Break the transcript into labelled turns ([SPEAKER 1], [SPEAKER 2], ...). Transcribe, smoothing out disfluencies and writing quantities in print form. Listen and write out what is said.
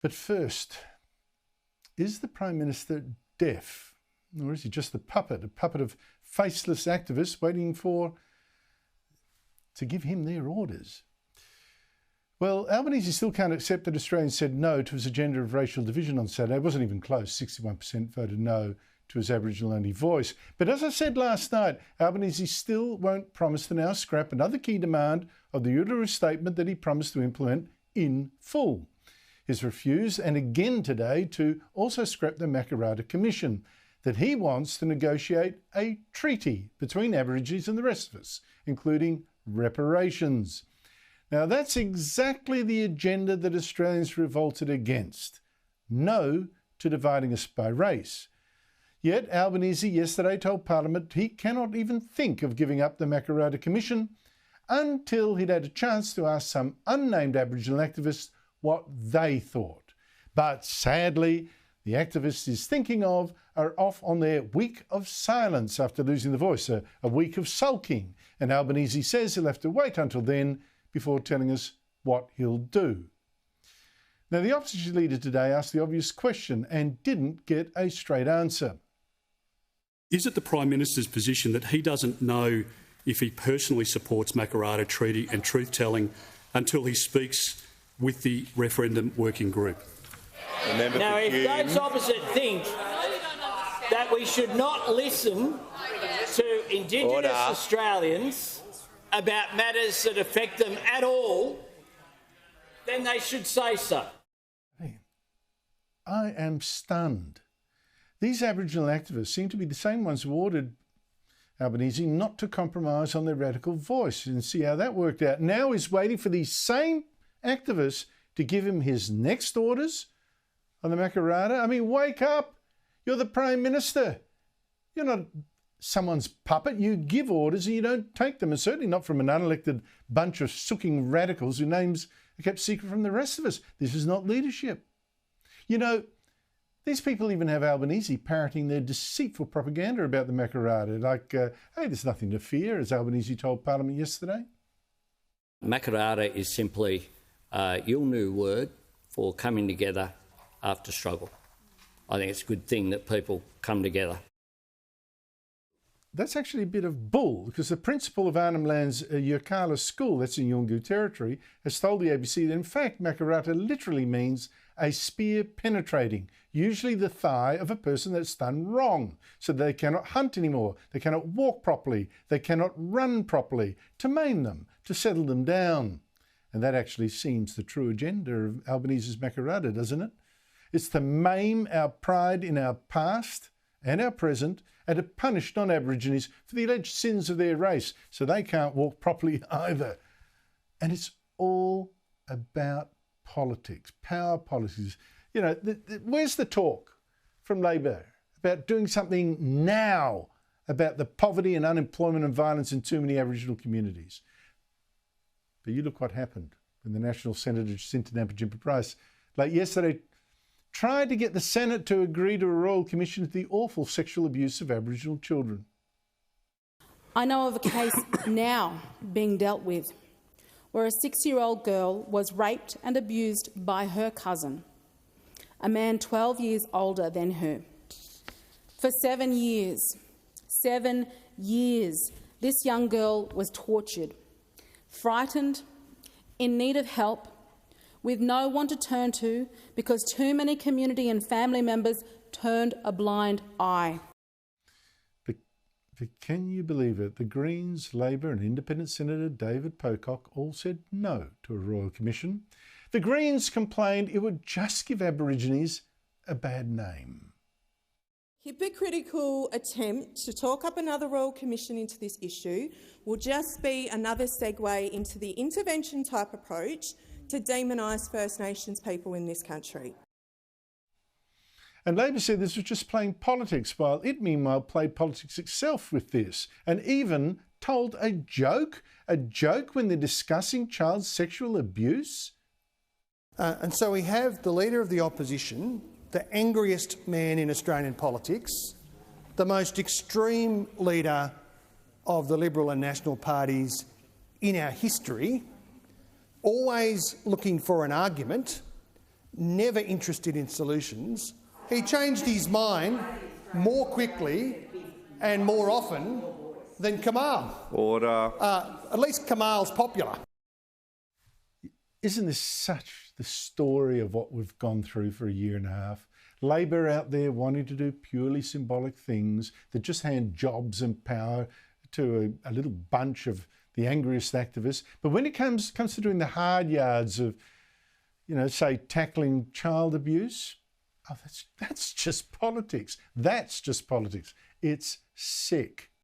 [SPEAKER 1] But first, is the Prime Minister deaf? Or is he just a puppet of faceless activists waiting to give him their orders? Well, Albanese still can't accept that Australians said no to his agenda of racial division on Saturday. It wasn't even close. 61% voted no to his Aboriginal-only voice. But as I said last night, Albanese still won't promise to now scrap another key demand of the Uluru Statement that he promised to implement in full. He's refused, and again today, to also scrap the Makarrata Commission, that he wants to negotiate a treaty between Aborigines and the rest of us, including reparations. Now, that's exactly the agenda that Australians revolted against. No to dividing us by race. Yet Albanese yesterday told Parliament he cannot even think of giving up the Makarrata Commission until he'd had a chance to ask some unnamed Aboriginal activists what they thought. But sadly, the activists he's thinking of are off on their week of silence after losing the voice, a week of sulking. And Albanese says he'll have to wait until then before telling us what he'll do. Now, the opposition leader today asked the obvious question and didn't get a straight answer.
[SPEAKER 2] Is it the Prime Minister's position that he doesn't know if he personally supports Makarrata Treaty and truth-telling until he speaks with the referendum working group?
[SPEAKER 3] Now, if those opposite think that we should not listen to Indigenous Australians about matters that affect them at all, then they should say so.
[SPEAKER 1] I am stunned. These Aboriginal activists seem to be the same ones who ordered Albanese not to compromise on their radical voice, and see how that worked out. Now he's waiting for these same activists to give him his next orders on the Makarrata. I mean, wake up. You're the Prime Minister. You're not someone's puppet. You give orders and you don't take them, and certainly not from an unelected bunch of sulking radicals whose names are kept secret from the rest of us. This is not leadership. You know, these people even have Albanese parroting their deceitful propaganda about the Makarrata, like, hey, there's nothing to fear, as Albanese told Parliament yesterday.
[SPEAKER 4] Makarrata is simply a Yolngu word for coming together after struggle. I think it's a good thing that people come together.
[SPEAKER 1] That's actually a bit of bull, because the principal of Arnhem Land's Yirrkala school, that's in Yolngu territory, has told the ABC that in fact Makarrata literally means a spear penetrating, usually the thigh of a person that's done wrong, so they cannot hunt anymore, they cannot walk properly, they cannot run properly, to maim them, to settle them down. And that actually seems the true agenda of Albanese's Makarrata, doesn't it? It's to maim our pride in our past and our present, and to punish non-Aborigines for the alleged sins of their race, so they can't walk properly either. And it's all about politics, power politics. You know, where's the talk from Labor about doing something now about the poverty and unemployment and violence in too many Aboriginal communities? But you look what happened when the National Senator Jacinta Nampijinpa-Price, like yesterday, tried to get the Senate to agree to a royal commission into the awful sexual abuse of Aboriginal children.
[SPEAKER 5] I know of a case now being dealt with where a 6-year-old girl was raped and abused by her cousin, a man 12 years older than her. For 7 years, this young girl was tortured, frightened, in need of help, with no one to turn to because too many community and family members turned a blind eye.
[SPEAKER 1] But can you believe it? The Greens, Labor and Independent Senator David Pocock all said no to a royal commission. The Greens complained it would just give Aborigines a bad name.
[SPEAKER 6] Hypocritical attempt to talk up another royal commission into this issue will just be another segue into the intervention type approach to demonise First Nations people in this country.
[SPEAKER 1] And Labor said this was just playing politics, while it meanwhile played politics itself with this, and even told a joke when they're discussing child sexual abuse.
[SPEAKER 7] And so we have the Leader of the Opposition, the angriest man in Australian politics, the most extreme leader of the Liberal and National parties in our history, always looking for an argument never interested in solutions. He changed his mind more quickly and more often than Kamal.
[SPEAKER 8] Order.
[SPEAKER 7] At least Kamal's popular.
[SPEAKER 1] Isn't this such the story of what we've gone through for a year and a half? Labor out there wanting to do purely symbolic things that just hand jobs and power to a little bunch of the angriest activists. But when it comes to doing the hard yards of, you know, say tackling child abuse, oh, that's just politics. That's just politics. It's sick.